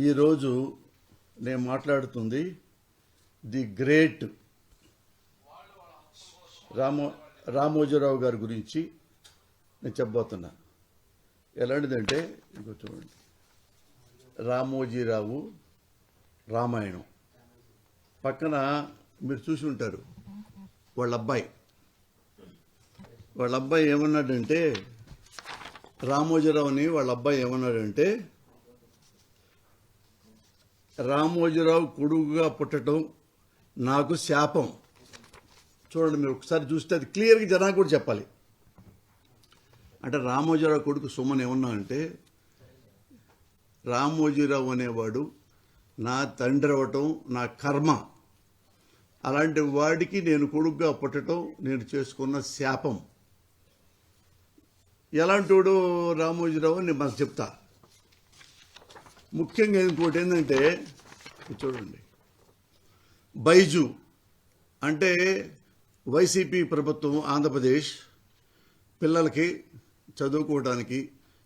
ఈరోజు నేను మాట్లాడుతుంది ది గ్రేట్ రామోజీరావు గారి గురించి నేను చెప్పబోతున్నా. ఎలాంటిదంటే ఇంకో చూడండి, రామోజీరావు రామాయణం పక్కన మీరు చూసి ఉంటారు. వాళ్ళ అబ్బాయి ఏమన్నాడంటే, రామోజీరావుని వాళ్ళ అబ్బాయి ఏమన్నాడంటే, రామోజీరావు కొడుకుగా పుట్టడం నాకు శాపం. చూడండి, మీరు ఒకసారి చూస్తే అది క్లియర్గా జనానికి కూడా చెప్పాలి. అంటే రామోజీరావు కొడుకు సుమన్ ఏమన్నా అంటే, రామోజీరావు అనేవాడు నా తండ్రి అవ్వటం నా కర్మ, అలాంటి వాడికి నేను కొడుకుగా పుట్టడం నేను చేసుకున్న శాపం. ఎలాంటి వాడు రామోజీరావు అని మనకు చెప్తా. ముఖ్యంగా ఇంకోటి ఏంటంటే, చూడండి, బైజు అంటే వైసీపీ ప్రభుత్వం ఆంధ్రప్రదేశ్ పిల్లలకి చదువుకోవడానికి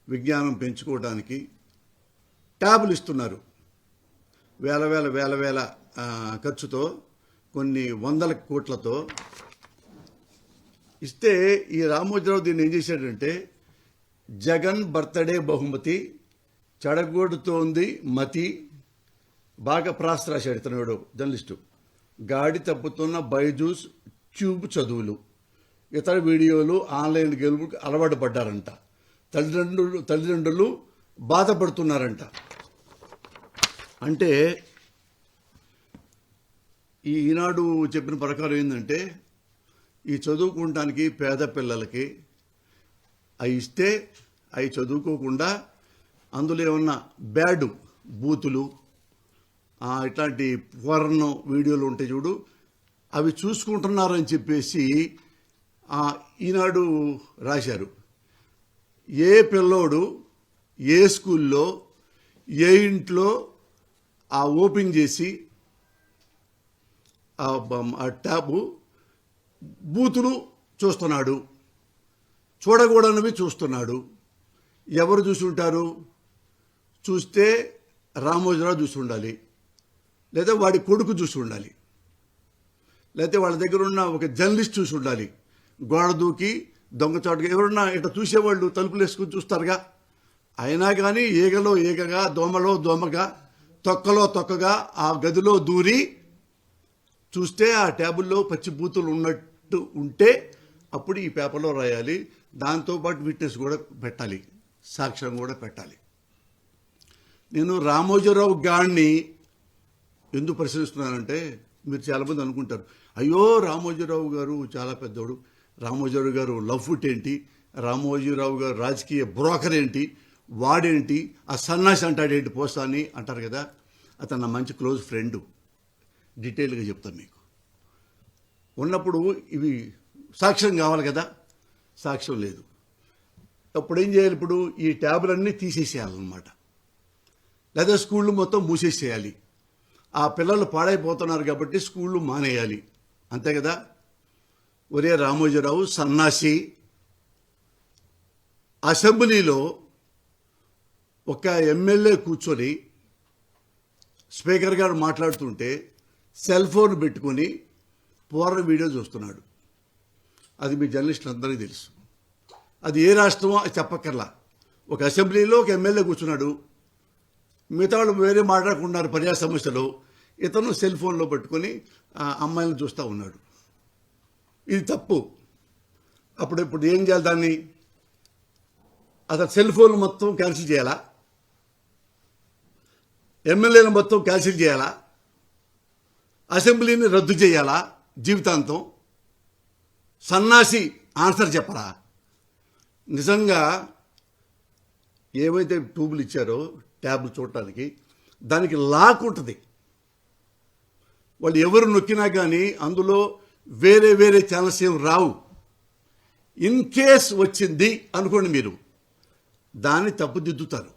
విజ్ఞానం పెంచుకోవడానికి ట్యాబులు ఇస్తున్నారు. వేల ఖర్చుతో, కొన్ని వందల కోట్లతో ఇస్తే ఈ రామోజీరావు దీన్ని ఏం చేశాడంటే, జగన్ బర్త్డే బహుమతి, చెడగొడుతోంది మతి, బాగా ప్రాస్ రాశాడు ఇతనుడు జర్నలిస్టు, గాడి తప్పుతున్న బైజూస్ ట్యూబ్ చదువులు, ఇతర వీడియోలు, ఆన్లైన్ గెలుపుకు అలవాటు పడ్డారంట. తల్లిదండ్రులు బాధపడుతున్నారంట. అంటే ఈనాడు చెప్పిన ప్రకారం ఏంటంటే, ఈ చదువుకోవడానికి పేద పిల్లలకి అవి ఇస్తే అవి చదువుకోకుండా అందులో ఏమన్నా బ్యాడ్ బూతులు, ఇట్లాంటి ఫోరన్ వీడియోలు ఉంటాయి చూడు, అవి చూసుకుంటున్నారని చెప్పేసి ఈనాడు రాశారు. ఏ పిల్లోడు ఏ స్కూల్లో ఏ ఇంట్లో ఓపెన్ చేసి ఆ ట్యాబు బూతులు చూస్తున్నాడు, చూడకూడనివి చూస్తున్నాడు. ఎవరు చూసి ఉంటారు? చూస్తే రామోజీరావు చూసి ఉండాలి, లేదా వాడి కొడుకు చూసి ఉండాలి, లేకపోతే వాళ్ళ దగ్గర ఉన్న ఒక జర్నలిస్ట్ చూసి ఉండాలి. గోడ దూకి దొంగచాటుగా ఎవరున్నా ఇట్లా చూసేవాళ్ళు తలుపులు వేసుకుని చూస్తారుగా. అయినా కానీ ఈగలో ఈగగా, దోమలో దోమగా, తొక్కలో తొక్కగా ఆ గదిలో దూరి చూస్తే ఆ ట్యాబుల్లో పచ్చి బూతులు ఉన్నట్టు ఉంటే అప్పుడు ఈ పేపర్లో రాయాలి. దాంతోపాటు విట్నెస్ కూడా పెట్టాలి, సాక్ష్యం కూడా పెట్టాలి. నేను రామోజీరావు గారిని ఎందుకు పరిశీలిస్తున్నానంటే, మీరు చాలామంది అనుకుంటారు, అయ్యో రామోజీరావు గారు చాలా పెద్దోడు, రామోజీరావు గారు లవ్ ఫుట్ ఏంటి, రామోజీరావు గారు రాజకీయ బ్రోకర్ ఏంటి, వాడేంటి, ఆ సన్నాసి అంటాడేంటి పోస్తా అని అంటారు కదా. అతను నా మంచి క్లోజ్ ఫ్రెండు, డీటెయిల్గా చెప్తాను మీకు. ఉన్నప్పుడు ఇవి సాక్ష్యం కావాలి కదా, సాక్ష్యం లేదు. అప్పుడు ఏం చేయాలి? ఇప్పుడు ఈ ట్యాబులన్నీ తీసేసేయాలన్నమాట, లేదా స్కూళ్ళు మొత్తం మూసేసేయాలి. ఆ పిల్లలు పాడైపోతున్నారు కాబట్టి స్కూళ్ళు మానేయాలి, అంతే కదా. ఒరే రామోజీరావు సన్నాసి, అసెంబ్లీలో ఒక ఎమ్మెల్యే కూర్చొని స్పీకర్ గారు మాట్లాడుతుంటే సెల్ ఫోన్ పెట్టుకొని పూర్ణ వీడియో చూస్తున్నాడు. అది మీ జర్నలిస్టులు అందరికీ తెలుసు. అది ఏ రాష్ట్రమో చెప్పక్కర్లా. ఒక అసెంబ్లీలో ఒక ఎమ్మెల్యే కూర్చున్నాడు, మిగతా వాళ్ళు వేరే మాట్లాడుకున్నారు ప్రజా సమస్యలు, ఇతను సెల్ ఫోన్లో పెట్టుకొని అమ్మాయిలను చూస్తూ ఉన్నాడు. ఇది తప్పు. ఇప్పుడు ఏం చేయాలి? దాన్ని అతను సెల్ ఫోన్ మొత్తం క్యాన్సిల్ చేయాలా? ఎమ్మెల్యేలు మొత్తం క్యాన్సిల్ చేయాలా? అసెంబ్లీని రద్దు చేయాలా జీవితాంతం? సన్నాసి ఆన్సర్ చెప్పరా? నిజంగా ఏవైతే ట్యూబులు ఇచ్చారో ట్యాబ్లు చూడటానికి, దానికి లాక్ ఉంటుంది. వాళ్ళు ఎవరు నొక్కినా కానీ అందులో వేరే ఛానల్స్ ఏం రావు. ఇన్ కేస్ వచ్చింది అనుకోండి, మీరు దాన్ని తప్పుదిద్దుతారు.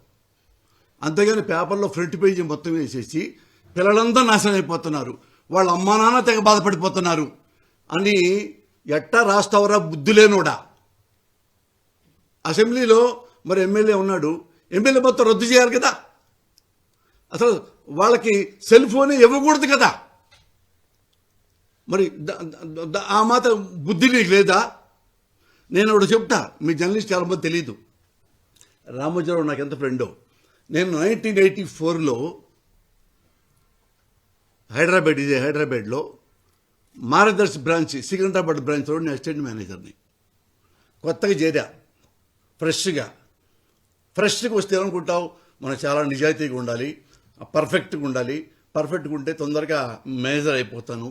అంతేగాని పేపర్లో ఫ్రంట్ పేజీ మొత్తం వేసేసి పిల్లలంతా నాశనం అయిపోతున్నారు, వాళ్ళ అమ్మా నాన్న తెగ బాధపడిపోతున్నారు అని ఎట్టా రాస్తావరా బుద్ధి లేనోడా? అసెంబ్లీలో మరి ఎమ్మెల్యే ఉన్నాడు, ఎమ్మెల్యే మొత్తం రద్దు చేయాలి కదా. అసలు వాళ్ళకి సెల్ ఫోనే ఇవ్వకూడదు కదా. మరి ఆ మాత్రం బుద్ధి నీకు లేదా? నేను ఒకటి చెప్తా, మీ జర్నలిస్ట్ చాలామంది తెలియదు. రామోజీరావు నాకు ఎంత ఫ్రెండో. నేను 1984లో హైదరాబాద్లో మార్గదర్శి బ్రాంచ్, సికింద్రాబాద్ బ్రాంచ్లో నేను అసిస్టెంట్ మేనేజర్ని. కొత్తగా చేరా, ఫ్రెష్గా వస్తే ఏమనుకుంటావు, మనం చాలా నిజాయితీగా ఉండాలి, పర్ఫెక్ట్గా ఉండాలి. పర్ఫెక్ట్గా ఉంటే తొందరగా మేనేజర్ అయిపోతాను.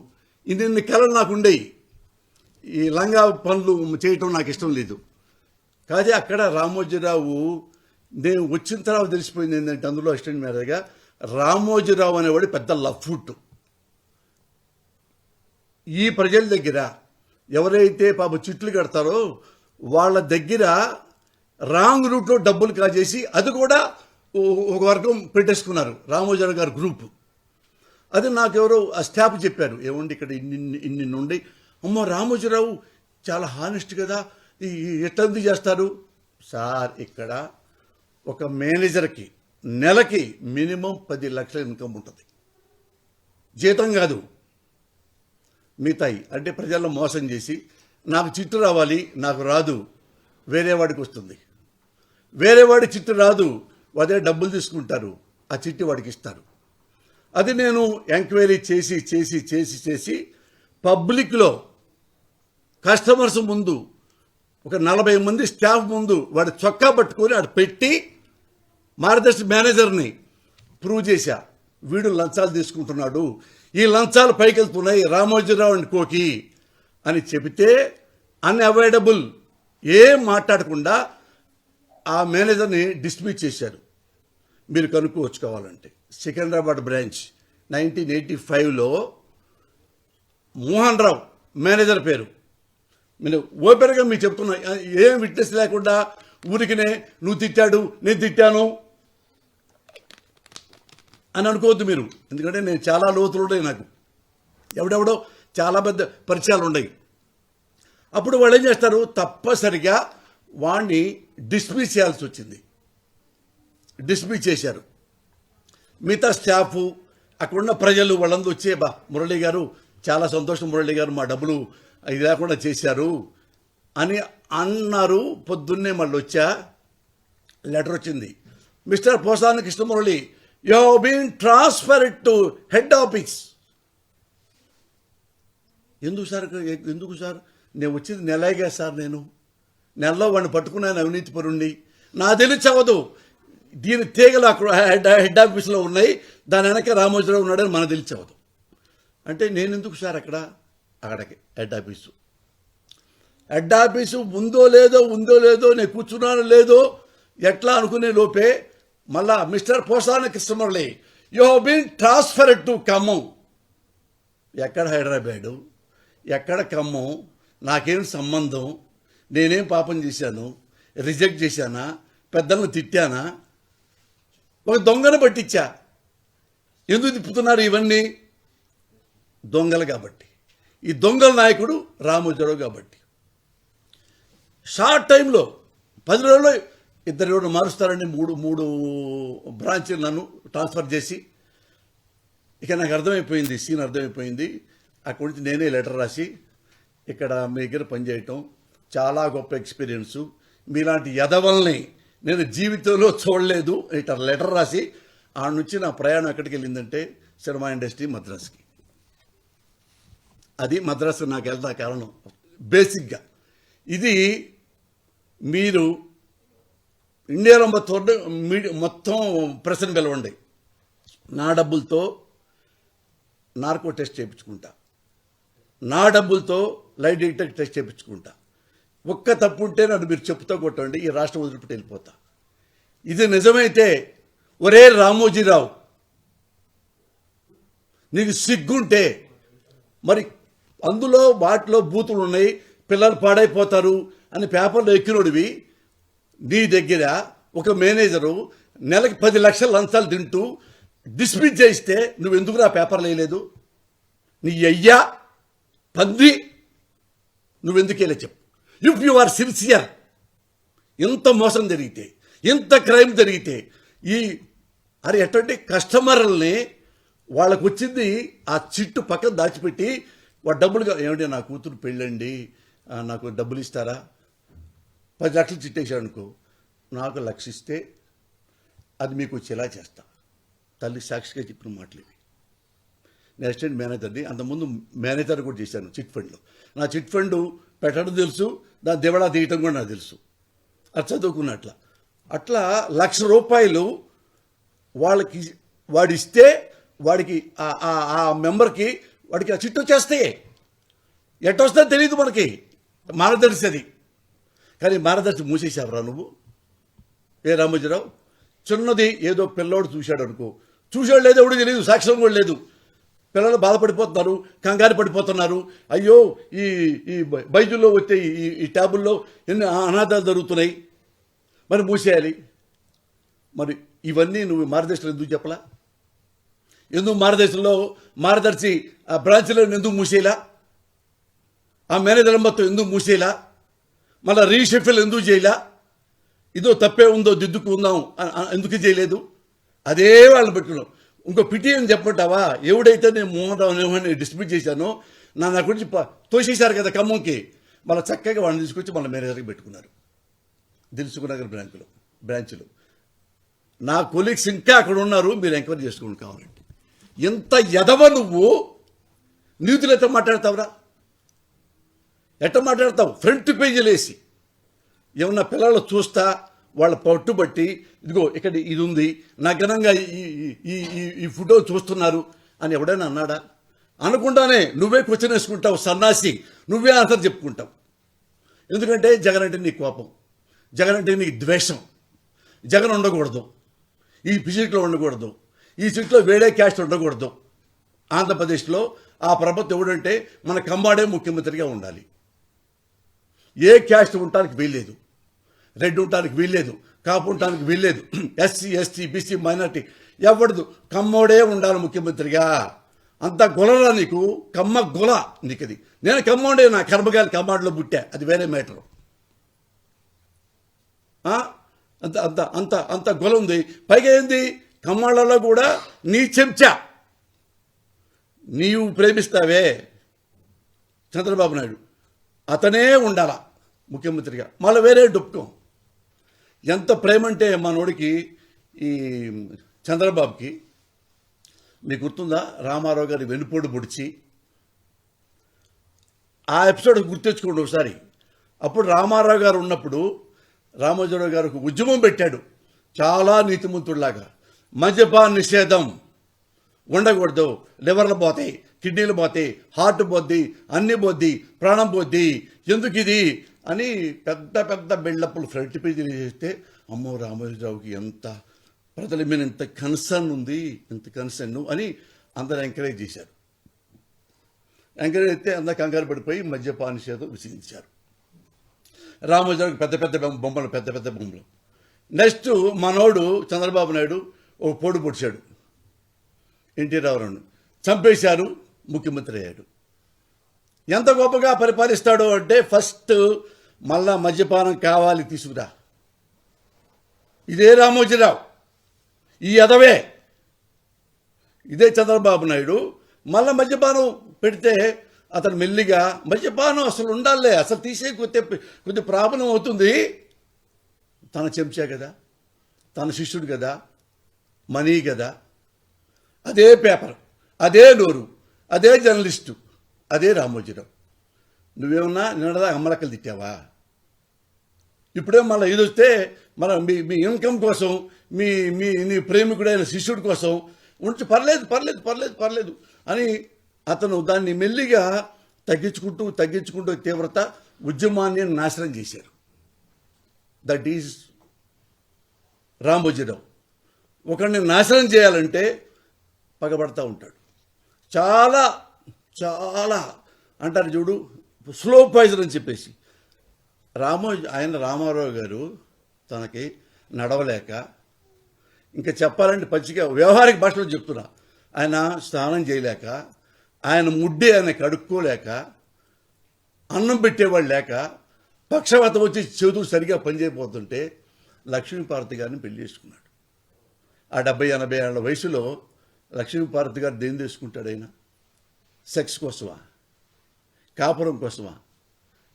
ఇన్ని కళలు నాకు ఉండేవి. ఈ లంగా పనులు చేయటం నాకు ఇష్టం లేదు. కాదే అక్కడ రామోజీరావు, నేను వచ్చిన తర్వాత తెలిసిపోయింది ఏంటంటే, అందులో అసిస్టెంట్ మేనేజర్గా రామోజీరావు అనేవాడు పెద్ద లఫ్ట్. ఈ ప్రజల దగ్గర ఎవరైతే పాప చిట్లు కడతారో వాళ్ళ దగ్గర రాంగ్ రూట్లో డబ్బులు కాజేసి అది కూడా ఒక వర్గం పెట్టేసుకున్నారు, రామోజీరావు గారి గ్రూప్. అది నాకెవరో ఆ స్టాఫ్ చెప్పారు, ఏమండి ఇక్కడ ఇన్ని నుండి, అమ్మో రామోజీరావు చాలా హానెస్ట్ కదా, ఎట్లా చేస్తారు సార్? ఇక్కడ ఒక మేనేజర్కి నెలకి మినిమం 10 లక్షల ఇన్కమ్ ఉంటుంది, జీతం కాదు, మిగతాయి. అంటే ప్రజల్లో మోసం చేసి నాకు చిట్టు రావాలి, నాకు రాదు, వేరే వాడికి వస్తుంది. వేరే వాడి చిట్టు రాదు, అదే డబ్బులు తీసుకుంటారు, ఆ చిట్టి వాడికి ఇస్తారు. అది నేను ఎంక్వైరీ చేసి పబ్లిక్లో కస్టమర్స్ ముందు ఒక 40 మంది స్టాఫ్ ముందు వాడు చొక్కా పట్టుకొని ఆడు పెట్టి మార్గదర్శి మేనేజర్ని ప్రూవ్ చేశా, వీడు లంచాలు తీసుకుంటున్నాడు, ఈ లంచాలు పైకి వెళ్తున్నాయి రామోజీరావు అండ్ కోకి అని చెబితే అన్అవాయిడబుల్, ఏం మాట్లాడకుండా ఆ మేనేజర్ని డిస్మిస్ చేశారు. మీరు కనుక్కోవచ్చు కావాలంటే. సికింద్రాబాద్ బ్రాంచ్ 1985లో మోహన్ రావు మేనేజర్ పేరు. నేను ఓపెన్గా మీకు చెప్తున్నా, ఏం విట్నెస్ లేకుండా ఊరికినే నువ్వు తిట్టాడు నేను తిట్టాను అని అనుకోవద్దు మీరు. ఎందుకంటే నేను చాలా లోతులు ఉన్నాయి, నాకు ఎవడెవడో చాలా పెద్ద పరిచయాలు ఉన్నాయి. అప్పుడు వాళ్ళు ఏం చేస్తారు, తప్పనిసరిగా వాడిని డిస్మిస్ చేయాల్సి వచ్చింది. డిస్మిస్ చేశారు. మిగతా స్టాఫ్, అక్కడున్న ప్రజలు వాళ్ళందరూ వచ్చే, మురళి గారు చాలా సంతోషం, మురళి గారు మా డబ్బులు ఇది లేకుండా చేశారు అని అన్నారు. పొద్దున్నే మళ్ళీ వచ్చా, లెటర్ వచ్చింది, mister Posani Krishnamurali, you have been transferred to head office. ఎందుకు సార్? నేను వచ్చింది నెలగా సార్, నేను నెలలో వాడిని పట్టుకున్నాను అవినీతి పరుణ్ణి, నా తెలియచవదు. దీని తీగలు అక్కడ హెడ్ ఆఫీస్లో ఉన్నాయి, దాని వెనక రామోజీరావు ఉన్నాడని మనకు తెలియచవదు. అంటే నేను ఎందుకు సార్ అక్కడికి హెడ్ ఆఫీసు ఉందో లేదో నేను కూర్చున్నాను లేదో ఎట్లా అనుకునే లోపే మళ్ళా mister Posani Krishnamurali, you have been transferred to Khammam. ఎక్కడ హైదరాబాదు, ఎక్కడ ఖమ్మం, నాకేం సంబంధం, నేనేం పాపం చేశాను, రిజెక్ట్ చేశానా, పెద్దలను తిట్టానా, ఒక దొంగను పట్టించా. ఎందుకు తిప్పుతున్నారు ఇవన్నీ? దొంగలు కాబట్టి. ఈ దొంగల నాయకుడు రామోజీరావు కాబట్టి. షార్ట్ టైంలో 10 రోజుల్లో 2 మారుస్తారని మూడు బ్రాంచీలు నన్ను ట్రాన్స్ఫర్ చేసి, ఇక నాకు అర్థమైపోయింది, సీన్ అర్థమైపోయింది. అక్కడి నుంచి నేనే లెటర్ రాసి, ఇక్కడ మీ దగ్గర పనిచేయటం చాలా గొప్ప ఎక్స్పీరియన్సు, మీలాంటి యదవల్ని నేను జీవితంలో చూడలేదు, ఇట్లా లెటర్ రాసి ఆ నుంచి నా ప్రయాణం ఎక్కడికి వెళ్ళిందంటే సినిమా ఇండస్ట్రీ మద్రాస్కి. అది మద్రాసు నాకు వెళ్తా కారణం బేసిక్గా. ఇది మీరు ఇండియాలో మొత్తం ప్రెస్ని పిలవండి, నా డబ్బులతో నార్కో టెస్ట్ చేయించుకుంటా, నా డబ్బులతో లైట్ డిటెక్టర్ టెస్ట్ చేయించుకుంటా. ఒక్క తప్పు ఉంటే నన్ను మీరు చెప్పుతో కొట్టండి, ఈ రాష్ట్రం వదిలిపెట్టి వెళ్ళిపోతా. ఇది నిజమైతే, ఒరే రామోజీరావు నీకు సిగ్గుంటే, మరి అందులో వాటిలో బూతులు ఉన్నాయి, పిల్లలు పాడైపోతారు అని పేపర్లో ఎక్కినోడివి, నీ దగ్గర ఒక మేనేజరు నెలకి 10 లక్షల లంచాలు తింటూ డిస్మిస్ చేయిస్తే నువ్వెందుకు నా పేపర్లు వేయలేదు? నీ అయ్యా పంది, నువ్వెందుకు వేయలే చెప్పు. ఇఫ్ యు ఆర్ సిన్సియర్, ఇంత మోసం జరిగితే, ఇంత క్రైమ్ జరిగితే, ఈ అరే ఎటువంటి కస్టమర్లని వాళ్ళకు వచ్చింది ఆ చిట్టు పక్కన దాచిపెట్టి వాడు డబ్బులుగా ఏమంటే నా కూతురు పెళ్ళండి నాకు డబ్బులు ఇస్తారా 10 లక్షలు చిట్టేశాడు అనుకో, నాకు 1 లక్ష ఇస్తే అది మీకు వచ్చేలా చేస్తా. తల్లి సాక్షిగా చెప్పిన మాటలు ఇవి. నేను అసిస్టెంట్ మేనేజర్ని, అంతకుముందు మేనేజర్ కూడా చేశాను చిట్ ఫండ్లో. నా చిట్ ఫండ్ పెట్టడం తెలుసు, దాని దివడా తీయటం కూడా నాకు తెలుసు. అది చదువుకున్నట్ల అట్లా 1 లక్ష రూపాయలు వాళ్ళకి వాడిస్తే వాడికి ఆ మెంబర్కి వాడికి ఆ చిట్టు వచ్చేస్తాయి. ఎట్టొస్తుందో తెలియదు మనకి, మార్గదర్శి అది. కానీ మార్గదర్శి మూసేసావురా నువ్వు. ఏ రామోజీరావు, చిన్నది ఏదో పిల్లోడు చూశాడు అనుకో, చూశాడు లేదో ఎవడు తెలియదు, సాక్ష్యం కూడా లేదు. పిల్లలు బాధపడిపోతున్నారు, కంగారు పడిపోతున్నారు. అయ్యో ఈ ఈ బైజుల్లో వచ్చే ఈ ట్యాబుల్లో ఎన్ని అనాథాలు జరుగుతున్నాయి, మరి మూసేయాలి. మరి ఇవన్నీ నువ్వు మార్గదర్శిలో ఎందుకు చెప్పలా? ఎందుకు మార్గదర్శి ఆ బ్రాంచ్లో ఎందుకు మూసేలా? ఆ మేనేజర్ మొత్తం ఎందుకు మూసేలా? మళ్ళీ రీషెఫిల్ ఎందుకు చేయలా? ఇదో తప్పే ఉందో దిద్దుకుందాం ఎందుకు చేయలేదు? అదే వాళ్ళని పెట్టుకున్నాం. ఇంకో పిటి అని చెప్పమంటావా? ఎవడైతే నేను మోహన్ డిస్ట్రిబ్యూట్ చేశానో నా గురించి తోసేశారు కదా ఖమ్మంకి, మళ్ళీ చక్కగా వాళ్ళని తీసుకొచ్చి మళ్ళీ మేనేజర్కి పెట్టుకున్నారు దిల్సుఖ్ నగర్ బ్రాంచ్లో. నా కొలీగ్స్ ఇంకా అక్కడ ఉన్నారు, మీరు ఎంక్వైరీ చేసుకోండి కావాలంటే. ఎంత ఎదవ నువ్వు, నీతులు ఎట్లా మాట్లాడతావురా? ఎట్లా మాట్లాడతావు? ఫ్రంట్ పేజీలు వేసి ఏమన్నా పిల్లలు చూస్తా వాళ్ళ పట్టుబట్టి, ఇదిగో ఇక్కడ ఇది ఉంది, నా ఘనంగా ఈ ఫోటో చూస్తున్నారు అని ఎవడైనా అన్నాడా? అనకుండానే నువ్వే క్వశ్చన్ వేసుకుంటావు సన్నాసి, నువ్వే ఆన్సర్ చెప్పుకుంటావు. ఎందుకంటే జగన్ అంటే నీకు కోపం, జగన్ అంటే నీకు ద్వేషం. జగన్ ఉండకూడదు, ఈ సీట్లో ఉండకూడదు, ఈ సీట్లో వేరే క్యాస్ట్ ఉండకూడదు. ఆంధ్రప్రదేశ్లో ఆ ప్రభుత్వం ఎవడంటే మన కమ్మాడే ముఖ్యమంత్రిగా ఉండాలి. ఏ క్యాస్ట్ ఉండటానికి వీల్లేదు, రెడ్ ఉండటానికి వీల్లేదు, కాపు ఉండటానికి వీల్లేదు, ఎస్సీ ఎస్టీ బీసీ మైనార్టీ ఎవడదు, కమ్మోడే ఉండాలి ముఖ్యమంత్రిగా. అంత గొలరా నీకు, కమ్మ గొల నీకు. అది నేను కమ్మోడే, నా కర్మగాలి కమ్మాడిలో పుట్టా, అది వేరే మ్యాటరు. అంత అంత అంత అంత గొల ఉంది. పైగా ఏంది, కమ్మాళ్ళలో కూడా నీ చెంచా నీవు ప్రేమిస్తావే చంద్రబాబు నాయుడు, అతనే ఉండాలా ముఖ్యమంత్రిగా, మళ్ళీ వేరే డుక్కం. ఎంత ప్రేమ అంటే మనోడికి ఈ చంద్రబాబుకి. మీకు గుర్తుందా రామారావు గారి వెనుపోడు పొడిచి? ఆ ఎపిసోడ్ గుర్తెచ్చుకోండి ఒకసారి. అప్పుడు రామారావు గారు ఉన్నప్పుడు రామోజీరావు గారు ఒక ఉద్యమం పెట్టాడు, చాలా నీతిమంతుడిలాగా. మద్యపాన నిషేధం ఉండకూడదు, లివర్లు పోతాయి, కిడ్నీలు పోతాయి, హార్ట్ పోద్ది, అన్ని పోద్ది, ప్రాణం పోద్ది, ఎందుకు ఇది అని పెద్ద పెద్ద బిల్డప్లు ఫ్రంట్ పేజీలు చేస్తే, అమ్మో రామోజీరావుకి ఎంత ప్రజల మీద ఎంత కన్సర్న్ ఉంది, ఎంత కన్సర్న్ అని అందరూ ఎంకరేజ్ చేశారు. ఎంకరేజ్ అయితే అందరు కంగారు పడిపోయి మద్యపాన నిషేధం విసిగించారు. రామోజీరావుకి పెద్ద పెద్ద బొమ్మలు, పెద్ద పెద్ద బొమ్మలు. నెక్స్ట్ మనోడు చంద్రబాబు నాయుడు ఒక పోడు పొడిచాడు, ఎన్టీ రామారావును చంపేశారు, ముఖ్యమంత్రి అయ్యాడు. ఎంత గొప్పగా పరిపాలిస్తాడో అంటే, ఫస్ట్ మళ్ళా మద్యపానం కావాలి తీసుకురా. ఇదే రామోజీరావు, ఈ అదవే, ఇదే చంద్రబాబు నాయుడు. మళ్ళా మద్యపానం పెడితే అతను మెల్లిగా మద్యపానం అసలు ఉండాలే, అసలు తీసే కొద్ది ప్రాబ్లం అవుతుంది. తన చెంచా కదా, తన శిష్యుడు కదా, మనీ కదా, అదే పేపర్, అదే నోరు, అదే జర్నలిస్టు, అదే రామోజీరావు. నువ్వేమన్నా నిన్నదా అమ్మలక్కలు తిట్టావా? ఇప్పుడే మళ్ళీ ఇది వస్తే మన మీ ఇన్కమ్ కోసం, నీ ప్రేమికుడైన శిష్యుడి కోసం ఉంచి పర్లేదు అని అతను దాన్ని మెల్లిగా తగ్గించుకుంటూ తీవ్రత ఉద్యమాన్ని నాశనం చేశారు. That is Ramoji Rao. ఒకరిని నాశనం చేయాలంటే పగబడతా ఉంటాడు. చాలా చాలా అంటారు చూడు, స్లో పాయిజన్ అని చెప్పేసి. రామారావు గారు తనకి నడవలేక, ఇంకా చెప్పాలంటే పచ్చిగా వ్యవహారిక భాషలో చెప్తున్నా, ఆయన స్నానం చేయలేక, ఆయన ముడ్డి ఆయన కడుక్కోలేక, అన్నం పెట్టేవాళ్ళు లేక, పక్షవాతం వచ్చి చేతులు సరిగా పనిచేయబోతుంటే లక్ష్మీపార్వతి గారిని పెళ్లి చేసుకున్నాడు. ఆ 70-80 ఏళ్ళ వయసులో లక్ష్మీపార్వతి గారు దేని తీసుకుంటాడు ఆయన? సెక్స్ కోసమా? కాపురం కోసమా?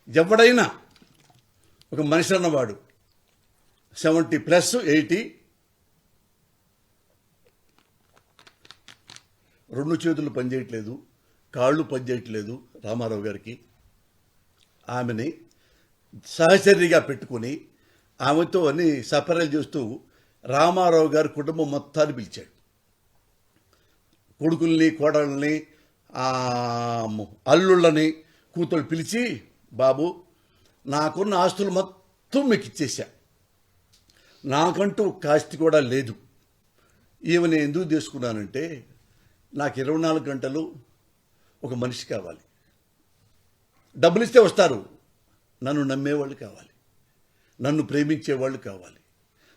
ఎవడైనా ఒక మనిషి అన్నవాడు 70+80 రెండు చేతులు పనిచేయట్లేదు, కాళ్ళు పనిచేయట్లేదు రామారావు గారికి. ఆమెని సహచర్యగా పెట్టుకుని ఆమెతో అన్ని సపరేలు చేస్తూ రామారావు గారి కుటుంబం మొత్తాన్ని పిలిచాడు. కొడుకుల్ని, కోడళ్ళని, అల్లుళ్ళని, కూతుళ్ళు పిలిచి, బాబు నాకున్న ఆస్తులు మొత్తం మీకు ఇచ్చేసా, నాకంటూ కాస్తి కూడా లేదు. ఈమెను ఎందుకు తీసుకున్నానంటే నాకు 24 గంటలు ఒక మనిషి కావాలి. డబ్బులు ఇస్తే వస్తారు, నన్ను నమ్మేవాళ్ళు కావాలి, నన్ను ప్రేమించేవాళ్ళు కావాలి,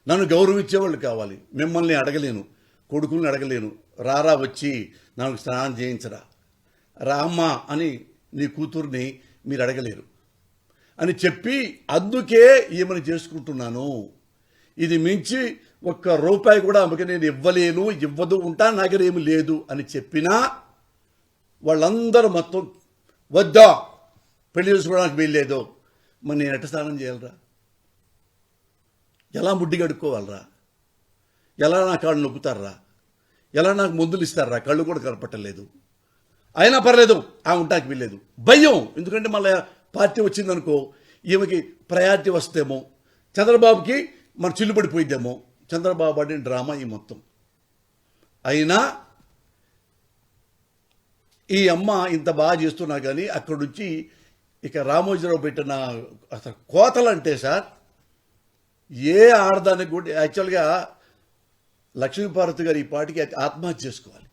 నన్ను గౌరవించేవాళ్ళు కావాలి. మిమ్మల్ని అడగలేను, కొడుకుల్ని అడగలేను, రారా వచ్చి నాకు స్నానం చేయించరా, రామ్మా అని నీ కూతుర్ని మీరు అడగలేరు అని చెప్పి అందుకే ఈమెను చేసుకుంటున్నాను. ఇది మించి ₹1 కూడా ఆమెకి నేను ఇవ్వలేను, ఇవ్వదు, ఉంటా నా దగ్గర ఏమి లేదు అని చెప్పినా వాళ్ళందరూ మొత్తం వద్దా పెళ్లి చేసుకోవడానికి వీల్లేదు. మరి నేను ఎట్ట స్నానం చేయాలరా? ఎలా ముడ్డి కడుక్కోవాలరా? ఎలా నా కాళ్ళు నొక్కుతారా? ఎలా నాకు మందులు ఇస్తారా? కళ్ళు కూడా కనపట్టలేదు, అయినా పర్లేదు ఆ ఉంటాకి వీల్లేదు. భయం, ఎందుకంటే మళ్ళీ పార్టీ వచ్చిందనుకో ఈమెకి ప్రయారిటీ వస్తేమో, చంద్రబాబుకి మన చిల్లుపడిపోయిద్దేమో. చంద్రబాబు అంటే డ్రామా ఈ మొత్తం. అయినా ఈ అమ్మ ఇంత బాగా చేస్తున్నా కానీ అక్కడి నుంచి ఇక రామోజీరావు పెట్టిన అసలు కోతలంటే సార్, ఏ ఆడదానికి కూడా యాక్చువల్గా లక్ష్మీపార్వతి గారు ఈ పాటికి ఆత్మహత్య చేసుకోవాలి.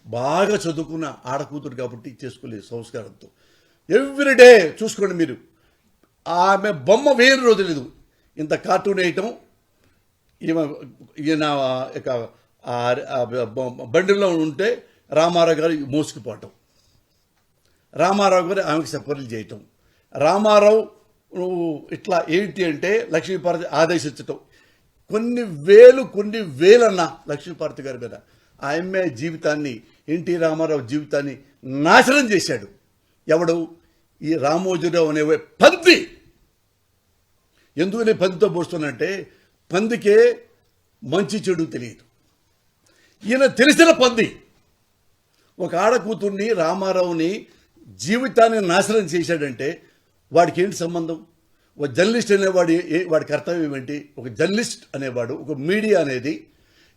బాగా చదువుకున్న ఆడకూతురు కాబట్టి చేసుకోలేదు సంస్కారంతో. ఎవ్రీడే చూసుకోండి మీరు, ఆమె బొమ్మ వేరు రోజులేదు. ఇంత కార్టూన్ వేయటం, ఈయన ఇక బండిలో ఉంటే రామారావు గారు మోసుకుపోవటం, రామారావు గారు ఆమెకు సపర్లు చేయటం, రామారావు నువ్వు ఇట్లా ఏంటి అంటే లక్ష్మీపార్వతి ఆదేశించటం. కొన్ని వేలన్న లక్ష్మీపార్వతి గారి మీద ఆ అమ్మాయి జీవితాన్ని, ఎన్టీ రామారావు జీవితాన్ని నాశనం చేశాడు. ఎవడు? ఈ రామోజీరావు అనే పంది. ఎందుకు నేను పందితో పోస్తున్నంటే పందికే మంచి చెడు తెలియదు. ఈయన తెలిసిన పంది. ఒక ఆడకూతుర్ని, రామారావుని జీవితాన్ని నాశనం చేశాడంటే వాడికి ఏంటి సంబంధం? ఒక జర్నలిస్ట్ అనేవాడు వాడి కర్తవ్యం ఏంటి? ఒక జర్నలిస్ట్ అనేవాడు, ఒక మీడియా అనేది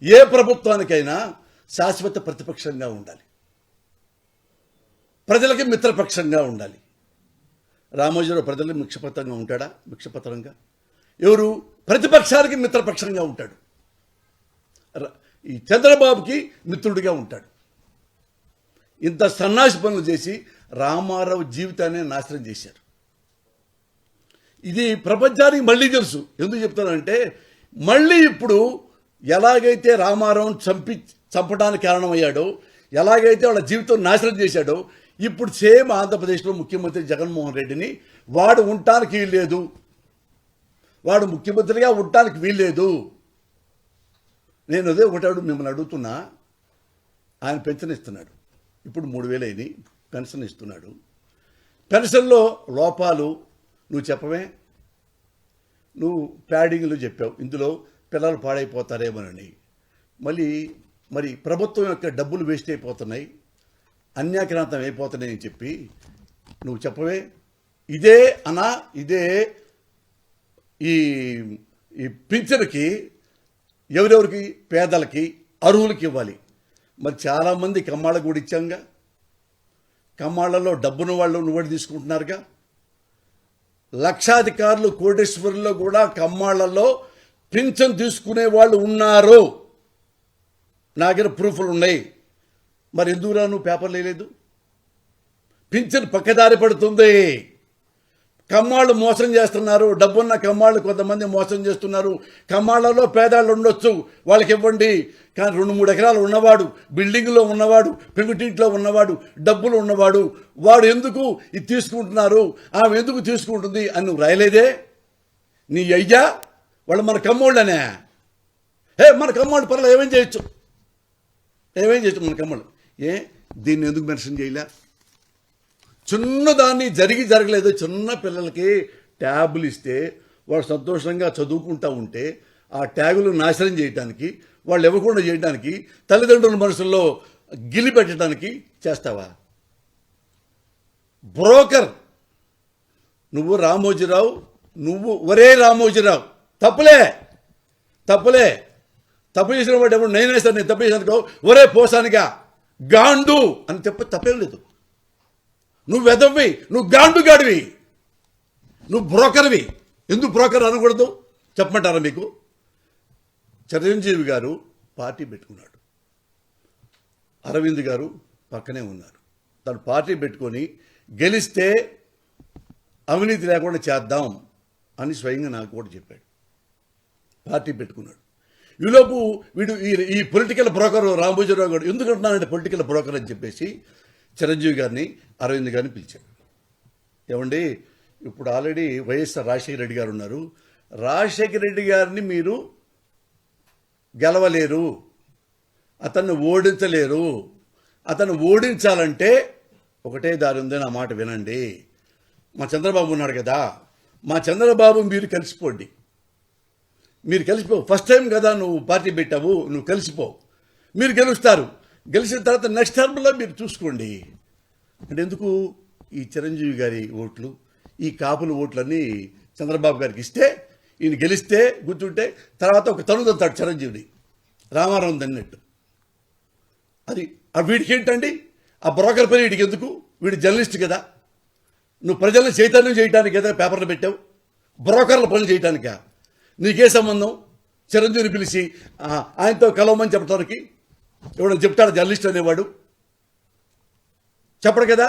ఏ ప్రభుత్వానికైనా శాశ్వత ప్రతిపక్షంగా ఉండాలి, ప్రజలకి మిత్రపక్షంగా ఉండాలి. రామోజీరావు ప్రజలకు మిక్షపత్రంగా ఉంటాడా? మిక్షపత్రంగా. ఎవరు? ప్రతిపక్షానికి మిత్రపక్షంగా ఉంటాడు. ఈ చంద్రబాబుకి మిత్రుడిగా ఉంటాడు. ఇంత సన్నాసి పనులు చేసి రామారావు జీవితాన్ని నాశనం చేశారు. ఇది ప్రపంచానికి మళ్ళీ తెలుసు. ఎందుకు చెప్తానంటే మళ్ళీ ఇప్పుడు ఎలాగైతే రామారావును చంపడానికి కారణమయ్యాడో, ఎలాగైతే వాళ్ళ జీవితం నాశనం చేశాడో, ఇప్పుడు సేమ్ ఆంధ్రప్రదేశ్లో ముఖ్యమంత్రి జగన్మోహన్ రెడ్డిని వాడు ఉండటానికి వీల్లేదు, వాడు ముఖ్యమంత్రిగా ఉండటానికి వీల్లేదు. నేను అదే ఒకటాడు మిమ్మల్ని అడుగుతున్నా. ఆయన పెన్షన్ ఇస్తున్నాడు, ఇప్పుడు 3,000 అయినాయి, పెన్షన్ ఇస్తున్నాడు. పెన్షన్లో లోపాలు నువ్వు చెప్పవే? నువ్వు ప్యాడింగ్లు చెప్పావు, ఇందులో పిల్లలు పాడైపోతారేమోనని. మరి ప్రభుత్వం యొక్క డబ్బులు వేస్ట్ అయిపోతున్నాయి, అన్యాక్రాంతం అయిపోతున్నాయని చెప్పి నువ్వు చెప్పవే? ఇదే ఈ పింఛన్కి ఎవరెవరికి? పేదలకి, అర్హులకి ఇవ్వాలి. మరి చాలామంది కమ్మాళ్ళ కూడా ఇచ్చాంగా, కమ్మాళ్ళలో డబ్బును వాళ్ళు నువ్వు తీసుకుంటున్నారుగా. లక్షాధికారులు, కోటేశ్వరుల్లో కూడా కమ్మాళ్లలో పింఛన్ తీసుకునే వాళ్ళు ఉన్నారు. నా దగ్గర ప్రూఫ్లు ఉన్నాయి. మరి ఎందుకురా నువ్వు పేపర్లు వేయలేదు? పింఛన్ పక్కదారి పడుతుంది. కమ్మాళ్ళు మోసం చేస్తున్నారు, డబ్బున్న కమ్మాళ్ళు కొంతమంది మోసం చేస్తున్నారు. కమ్మాళ్లలో పేదాళ్ళు ఉండొచ్చు, వాళ్ళకి ఇవ్వండి. కానీ 2-3 ఎకరాలు ఉన్నవాడు, బిల్డింగ్లో ఉన్నవాడు, పెంకుటింట్లో ఉన్నవాడు, డబ్బులు ఉన్నవాడు, వాడు ఎందుకు ఇది తీసుకుంటున్నారు, ఆమె ఎందుకు తీసుకుంటుంది అని నువ్వు రాయలేదే? నీ అయ్యా వాళ్ళు మన కమ్మోళ్ళనే. మన కమ్మోడు పర్లేదు ఏమేం చేయొచ్చు మన కమ్మోడు. దీన్ని ఎందుకు మెన్షన్ చేయలే? చిన్నదాన్ని జరగలేదు. చిన్న పిల్లలకి ట్యాబులు ఇస్తే వాళ్ళు సంతోషంగా చదువుకుంటూ ఉంటే ఆ ట్యాగులు నాశనం చేయడానికి, వాళ్ళు ఇవ్వకుండా చేయడానికి, తల్లిదండ్రుల మనసుల్లో గిల్లి పెట్టడానికి చేస్తావా? బ్రోకర్ నువ్వు రామోజీరావు, ఒరే రామోజీరావు, తప్పు చేసిన వాడు ఎవరు నేనే సార్, నేను తప్పు చేసినందుకో ఒరే పోసానిగా గాండు అని తప్పేం లేదు. నువ్వు వెదవి, నువ్వు గాడివి, నువ్వు బ్రోకర్వి. ఎందుకు బ్రోకర్ అనకూడదు చెప్పమంటారా మీకు? చిరంజీవి గారు పార్టీ పెట్టుకున్నాడు, అరవింద్ గారు పక్కనే ఉన్నారు. తను పార్టీ పెట్టుకొని గెలిస్తే అవినీతి లేకుండా చేద్దాం అని స్వయంగా నాకు కూడా చెప్పాడు. పార్టీ పెట్టుకున్నాడు. ఈలోపు వీడు ఈ పొలిటికల్ బ్రోకర్ రామోజీరావు గారు ఎందుకంటున్నానంటే పొలిటికల్ బ్రోకర్ అని చెప్పేసి చిరంజీవి గారిని, అరవింద్ గారిని పిలిచాడు. ఏమండి, ఇప్పుడు ఆల్రెడీ వైఎస్ఆర్ రాజశేఖర రెడ్డి గారు ఉన్నారు. రాజశేఖర రెడ్డి గారిని మీరు గెలవలేరు, అతన్ని ఓడించలేరు. అతను ఓడించాలంటే ఒకటే దారి ఉంది, నా మాట వినండి. మా చంద్రబాబు ఉన్నాడు కదా, మా చంద్రబాబు మీరు కలిసిపోండి. ఫస్ట్ టైం కదా నువ్వు పార్టీ పెట్టావు, నువ్వు కలిసిపో, మీరు గెలుస్తారు. గెలిచిన తర్వాత నెక్స్ట్ టర్మ్లో మీరు చూసుకోండి. అంటే ఎందుకు ఈ చిరంజీవి గారి ఓట్లు, ఈ కాపుల ఓట్లన్నీ చంద్రబాబు గారికి ఇస్తే ఈయన గెలిస్తే గుర్తుంటే తర్వాత ఒక తనుదంతాడు చిరంజీవిని, రామారావు దన్నట్టు. అది వీడికి ఏంటండి ఆ బ్రోకర్ పని? వీడికి ఎందుకు? వీడు జర్నలిస్ట్ కదా. నువ్వు ప్రజలను చైతన్యం చేయడానికి కదా పేపర్లు పెట్టావు, బ్రోకర్ల పనులు చేయడానికా? నీకే సంబంధం? చిరంజీవిని పిలిచి ఆయనతో కలవమని చెప్పడానికి ఎవడన్నా చెప్తాడు జర్నలిస్ట్ అనేవాడు? చెప్పడు కదా.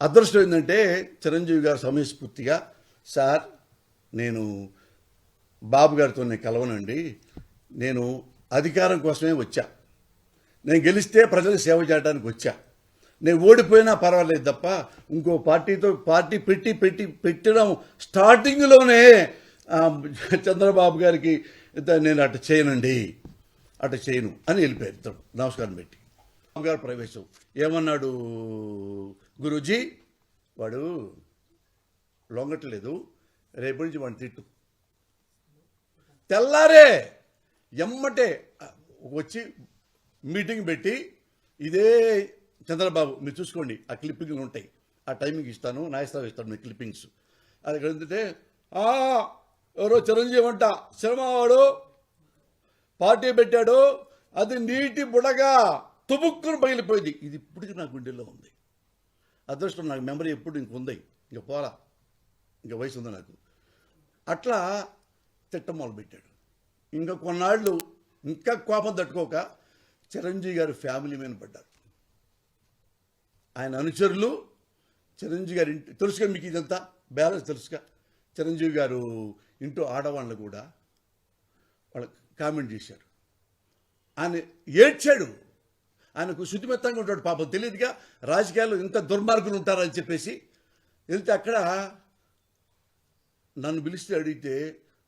అదృష్టం ఏంటంటే చిరంజీవి గారు సమయస్ఫూర్తిగా, సార్ నేను బాబు గారితో నేను కలవనండి, నేను అధికారం కోసమే వచ్చా, నేను గెలిస్తే ప్రజలకు సేవ చేయడానికి వచ్చా, నేను ఓడిపోయినా పర్వాలేదు తప్ప ఇంకో పార్టీతో పార్టీ పెట్టడం స్టార్టింగ్లోనే చంద్రబాబు గారికి నేను అటు చేయను అని వెళ్ళిపోయారు. నమస్కారం పెట్టి బాబు గారు ప్రవేశం ఏమన్నాడు, గురూజీ వాడు లొంగట్లేదు, రేపటి నుంచి వాడిని తిట్టు. తెల్లారే ఎమ్మటే వచ్చి మీటింగ్ పెట్టి, ఇదే చంద్రబాబు మీరు చూసుకోండి, ఆ క్లిప్పింగ్లు ఉంటాయి, ఆ టైమింగ్ ఇస్తాను, నాయస్తావు ఇస్తాను మీ క్లిప్పింగ్స్. అది ఏంటంటే ఎవరో చిరంజీవి అంట సినిమావాడు పార్టీ పెట్టాడు, అది నీటి బుడగా తుబుక్కును పగిలిపోయింది. ఇది ఇప్పటికీ నాకు గుండెల్లో ఉంది. అదృష్టం నాకు మెమరీ ఎప్పుడు ఇంకుంది, ఇంకా పోలా, ఇంకా వయసు ఉంది నాకు. అట్లా తిట్టం మొదలుపెట్టాడు. ఇంకా కొన్నాళ్ళు ఇంకా కోపం తట్టుకోక చిరంజీవి గారు ఫ్యామిలీ మీద పడ్డారు. ఆయన అనుచరులు చిరంజీవి గారి ఇంటి తెలుసుగా, మీకు ఇదంతా బ్యాలెన్స్ తెలుసుగా, చిరంజీవి గారు ఇంటూ ఆడవాళ్ళు కూడా వాళ్ళ కామెంట్ చేశారు. ఆయన ఏడ్చాడు. ఆయనకు శుద్ధిమెత్తంగా ఉంటాడు పాపం, తెలియదుగా రాజకీయాల్లో ఇంత దుర్మార్గులు ఉంటారని చెప్పేసి. వెళ్తే అక్కడ నన్ను పిలిస్తే అడిగితే,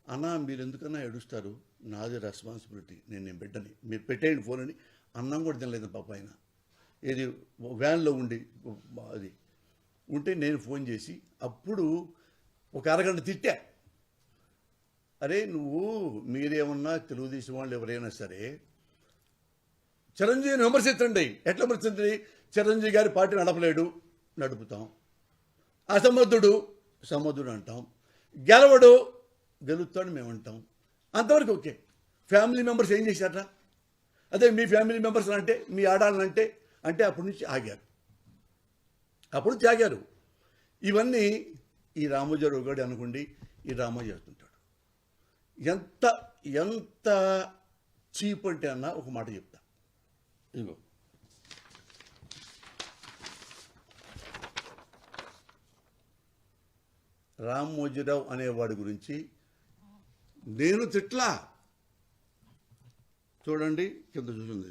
అన్నా మీరు ఎందుకన్నా ఏడుస్తారు, నాది రెస్పాన్సిబిలిటీ, నేను బిడ్డని, మీరు పెట్టేయండి ఫోన్ అని. అన్నం కూడా తినలేదు పాప ఆయన. ఏది వ్యాన్లో అది ఉంటే నేను ఫోన్ చేసి అప్పుడు ఒక అరగంట తిట్టా. అరే నువ్వు మీరేమన్నా తెలుగుదేశం వాళ్ళు ఎవరైనా సరే చిరంజీవిని విమర్శించండి. ఎట్లా విమర్శించండి? చిరంజీవి గారి పార్టీ నడపలేడు, నడుపుతాం. సమర్థుడు అంటాం. గెలుస్తాడు మేము అంటాం. అంతవరకు ఓకే. ఫ్యామిలీ మెంబర్స్ ఏం చేశారా? అదే మీ ఫ్యామిలీ మెంబర్స్ అంటే, మీ ఆడాలంటే అప్పటి నుంచి ఆగారు. ఇవన్నీ ఈ రామోజీరావు గారు అనుకోండి, ఈ రామోజీ చేస్తుంటాడు. ఎంత చీప్ అంటే అన్న ఒక మాట చెప్తా. ఇదిగో రామోజీరావు అనేవాడి గురించి నేను తిట్లా. చూడండి కింద చూసింది.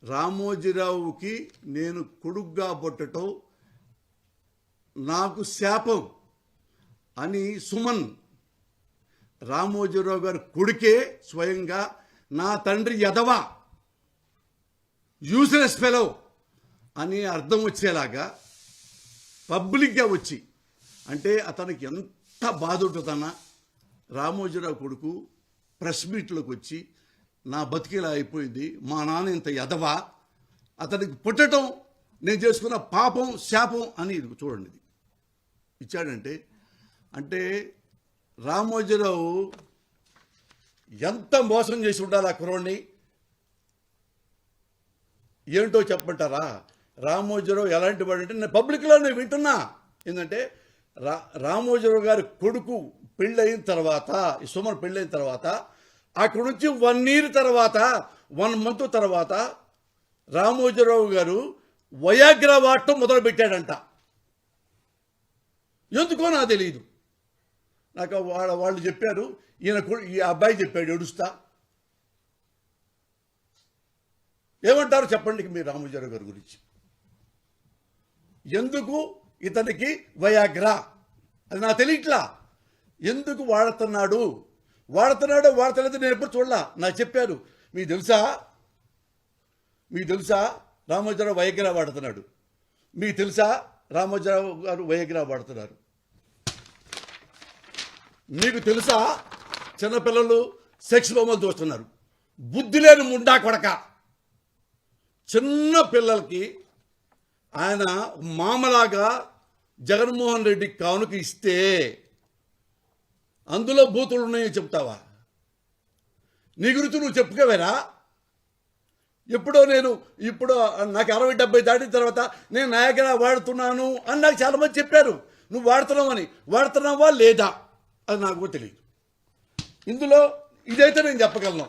రామోజీరావుకి నేను కొడుగ్గా పుట్టడం నాకు శాపం అని సుమన్ రామోజీరావు గారి కొడుకే స్వయంగా నా తండ్రి యదవ, యూస్లెస్ ఫెలో అని అర్థం వచ్చేలాగా పబ్లిక్గా వచ్చి, అంటే అతనికి ఎంత బాధ ఉంటుందన్న, రామోజీరావు కొడుకు ప్రెస్ మీట్లోకి వచ్చి నా బతికిలా అయిపోయింది, మా నాన్న ఇంత యదవ, అతనికి పుట్టడం నేను చేసుకున్న పాపం శాపం అని చూడండి ఇది ఇచ్చాడంటే, అంటే రామోజీరావు ఎంత మోసం చేసి ఉండాలి ఆ కుర్రోడిని. ఏంటో చెప్పమంటారా? రామోజీరావు ఎలాంటి వాడు అంటే, నేను పబ్లిక్లో నేను వింటున్నా ఏంటంటే, రామోజీరావు గారి కొడుకు పెళ్ళయిన తర్వాత, ఈ సుమన్ పెళ్ళైన తర్వాత అక్కడి నుంచి 1 year తర్వాత 1 month తర్వాత రామోజీరావు గారు వయాగ్రా వాడటం మొదలుపెట్టాడంట. ఎందుకో నాకు తెలియదు. నాకు వాళ్ళు చెప్పారు, ఈ అబ్బాయి చెప్పాడు ఏడుస్తా. ఏమంటారు చెప్పండి మీరు రామోజీరావు గారి గురించి? ఎందుకు ఇతనికి వయాగ్రా అది నాకు తెలియట్లా. ఎందుకు వాడుతున్నాడో వాడతలేదు నేను ఎప్పుడు చూడలా. నాకు చెప్పారు, మీకు తెలుసా రామోజీరావు వయాగ్రా వాడుతున్నాడు, మీకు తెలుసా రామోజీరావు గారు వయాగ్రా వాడుతున్నారు, మీకు తెలుసా చిన్నపిల్లలు సెక్స్ బొమ్మలు చూస్తున్నారు. బుద్ధి లేని ముండా కొడక. చిన్న పిల్లలకి ఆయన మామలాగా జగన్మోహన్ రెడ్డి కానుక ఇస్తే అందులో బూతులు ఉన్నాయని చెప్తావా? నీ గురించి నువ్వు చెప్పుకోవేరా? ఇప్పుడు నాకు 60-70 దాటిన తర్వాత నేను నాయకుగా వాడుతున్నాను అని నాకు చాలామంది చెప్పారు. నువ్వు వాడుతున్నావా లేదా అది నాకు తెలియదు. ఇందులో ఇదైతే నేను చెప్పగలను,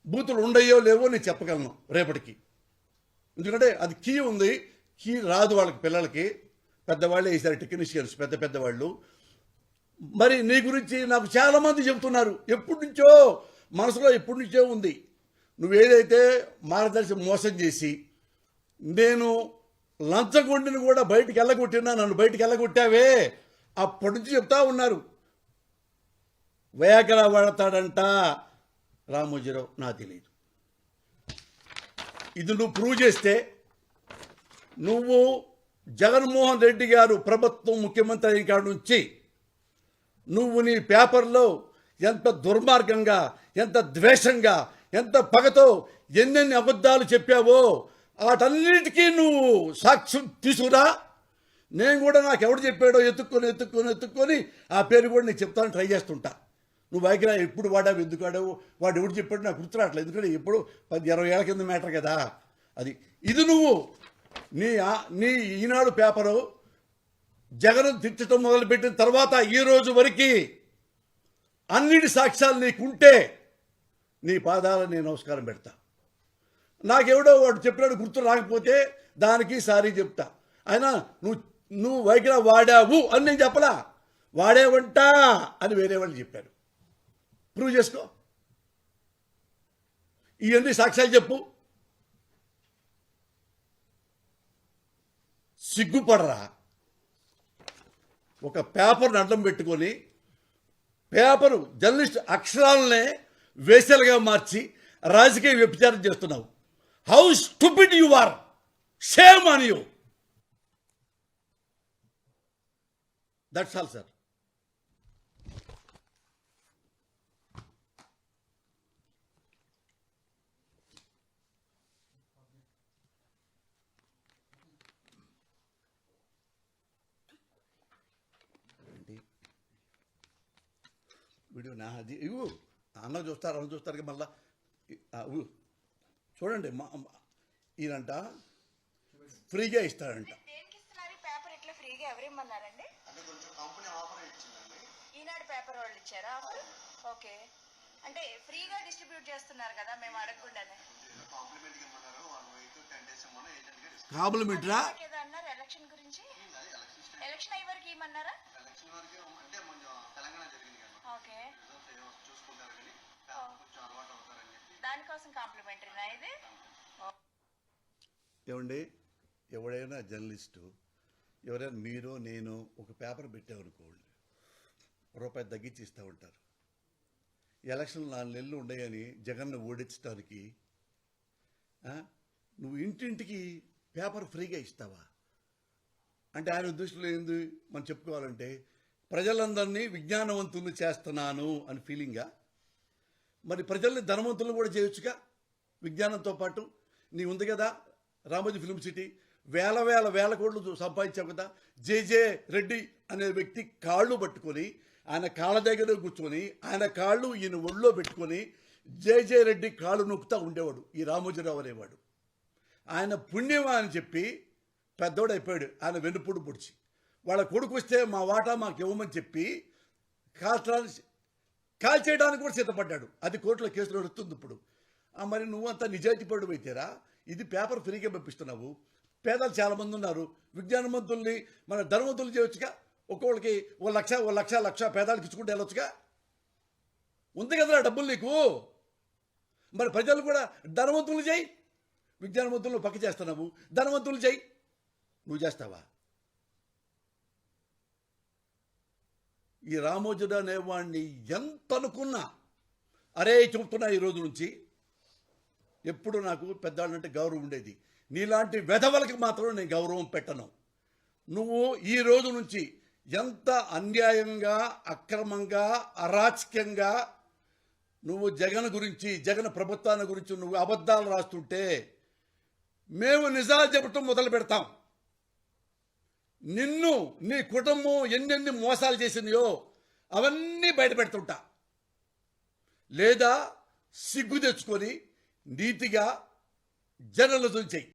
బూతులు ఉండయో లేవో నేను చెప్పగలను రేపటికి. ఎందుకంటే అది కీ ఉంది, కీ రాదు వాళ్ళకి, పిల్లలకి. పెద్దవాళ్ళే వేసారు టెక్నీషియన్స్, పెద్దవాళ్ళు. మరి నీ గురించి నాకు చాలామంది చెబుతున్నారు, మనసులో ఎప్పటి నుంచో ఉంది. నువ్వేదైతే మార్గదర్శి మోసం చేసి నేను లంచగొండిని కూడా బయటికి వెళ్ళగొట్టినా, నన్ను బయటికి వెళ్ళగొట్టావే, అప్పటి నుంచి చెప్తా ఉన్నారు వయాగ్రా వాడతాడంట రామోజీరావు. నాకు తెలియదు. ఇది నువ్వు ప్రూవ్ చేస్తే, నువ్వు జగన్మోహన్ రెడ్డి గారు ప్రభుత్వం ముఖ్యమంత్రి అయిన కాడ నుంచి నువ్వు నీ పేపర్లో ఎంత దుర్మార్గంగా, ఎంత ద్వేషంగా, ఎంత పగతో ఎన్నెన్ని అబద్ధాలు చెప్పావో వాటన్నిటికీ నువ్వు సాక్ష్యం తీసుకురా. నేను కూడా నాకు ఎవడు చెప్పాడో ఎత్తుక్కొని ఆ పేరు కూడా నీకు చెప్తాను ట్రై చేస్తుంటా. నువ్వు వయాగ్రా ఎప్పుడు వాడావు, ఎందుకు వాడావు, వాడు ఎవడు చెప్పాడు నాకు గుర్తురావట్లేదు. ఎందుకంటే ఎప్పుడు 10-20 ఏళ్ల కింద మ్యాటర్ కదా అది. ఇది నువ్వు నీ ఈనాడు పేపరు జగన్ తిట్టడం మొదలుపెట్టిన తర్వాత ఈ రోజు వరకు అన్నిటి సాక్ష్యాలు నీకుంటే నీ పాదాలను నేను నమస్కారం పెడతా. నాకెవడో వాడు చెప్పినాడు గుర్తు రాకపోతే దానికి సారీ చెప్తా. అయినా నువ్వు వయాగ్రా వాడావు అని నేను చెప్పలా, వాడేవంట అని వేరే వాళ్ళు చెప్పారు. ప్రూవ్ చేసుకో, ఇవన్నీ సాక్ష్యాలు చెప్పు. సిగ్గుపడరా? ఒక పేపర్ని అడ్డం పెట్టుకొని పేపరు జర్నలిస్ట్ అక్షరాలనే వేసలుగా మార్చి రాజకీయ వ్యభిచారం చేస్తున్నావు. How stupid you are, shame on you. That's all sir. Video నాది ఇవ్వు, అన్న చూస్తారు మళ్ళా చూడండి. ఈయనంట ఫ్రీగా ఇస్తాడంట. పేపర్ ఇట్లా ఫ్రీగా ఎవరిమ్మన్నారండి? ఈనాడు పేపర్ వాళ్ళు ఇచ్చారా? ఓకే, అంటే ఫ్రీగా డిస్ట్రిబ్యూట్ చేస్తున్నారు కదా, మేము అడగకుండానే. కాంప్లిమెంటరా అన్నారు ఎలక్షన్ గురించి? ఎలక్షన్ అయ్యే వరకు ఏమన్నారా? ఓకే, దానికోసం కాంప్లిమెంటరీనా ఇది? ఏమండి, ఎవడైనా జర్నలిస్టు, ఎవరైనా మీరు నేను ఒక పేపర్ పెట్టామనుకోండి, రూపాయి తగ్గించి ఇస్తూ ఉంటారు. ఎలక్షన్ 4 నెలలు ఉన్నాయని జగన్ను ఓడించడానికి నువ్వు ఇంటింటికి పేపర్ ఫ్రీగా ఇస్తావా? అంటే ఆయన ఉద్దేశంలో ఏంది మనం చెప్పుకోవాలంటే ప్రజలందరినీ విజ్ఞానవంతుల్ని చేస్తున్నాను అని ఫీలింగా? మరి ప్రజల్ని ధనవంతులను కూడా చేయొచ్చుగా విజ్ఞానంతో పాటు. నీ ఉంది కదా రామోజీ ఫిల్మ్ సిటీ, వేల కోట్లు సంపాదించావు కదా. జేజే రెడ్డి అనే వ్యక్తి కాళ్ళు పట్టుకొని ఆయన కాళ్ళ దగ్గర కూర్చొని ఆయన కాళ్ళు ఈయన ఒళ్ళో పెట్టుకొని జేజే రెడ్డి కాళ్ళు నొక్కుతూ ఉండేవాడు ఈ రామోజీరావు అనేవాడు. ఆయన పుణ్యమా అని చెప్పి పెద్దోడు అయిపోయాడు. ఆయన వెన్నుపూడు పొడిచి వాళ్ళ కొడుకు వస్తే మా వాటా మాకు ఇవ్వమని చెప్పి కాల్చేయడానికి కూడా సిద్ధపడ్డాడు. అది కోర్టులో కేసులో నడుస్తుంది ఇప్పుడు. మరి నువ్వంతా నిజాయితీ పడు అయితేరా ఇది పేపర్ ఫ్రీగా పంపిస్తున్నావు. పేదలు చాలామంది ఉన్నారు, విజ్ఞానవంతుల్ని మన ధనవంతులు చేయొచ్చుగా. ఒక్కొక్కరికి 1 లక్ష పేదలకు ఇచ్చుకుంటే వెళ్ళొచ్చుగా. ఉంది కదరా డబ్బులు నీకు. మరి ప్రజలు కూడా ధనవంతులు చేయి, విజ్ఞానవంతులు పక్క చేస్తున్నావు, ధనవంతులు చేయి. నువ్వు చేస్తావా? ఈ రామోజుడు అనేవాడిని ఎంత అనుకున్నా, అరే చెబుతున్నా ఈ రోజు నుంచి, ఎప్పుడు నాకు పెద్దాళ్ళంటే గౌరవం ఉండేది. నీలాంటి వెధవలకి మాత్రం నేను గౌరవం పెట్టను. నువ్వు ఈ రోజు నుంచి ఎంత అన్యాయంగా, అక్రమంగా, అరాచకంగా నువ్వు జగన్ గురించి, జగన్ ప్రభుత్వాన్ని గురించి నువ్వు అబద్ధాలు రాస్తుంటే మేము నిజాలు చెప్పటం మొదలు పెడతాం. నిన్ను, నీ కుటుంబం ఎన్నెన్ని మోసాలు చేసిందో అవన్నీ బయట పెడుతుంటా. లేదా సిగ్గు తెచ్చుకొని నీతిగా జర్నలిజం చెయ్యి.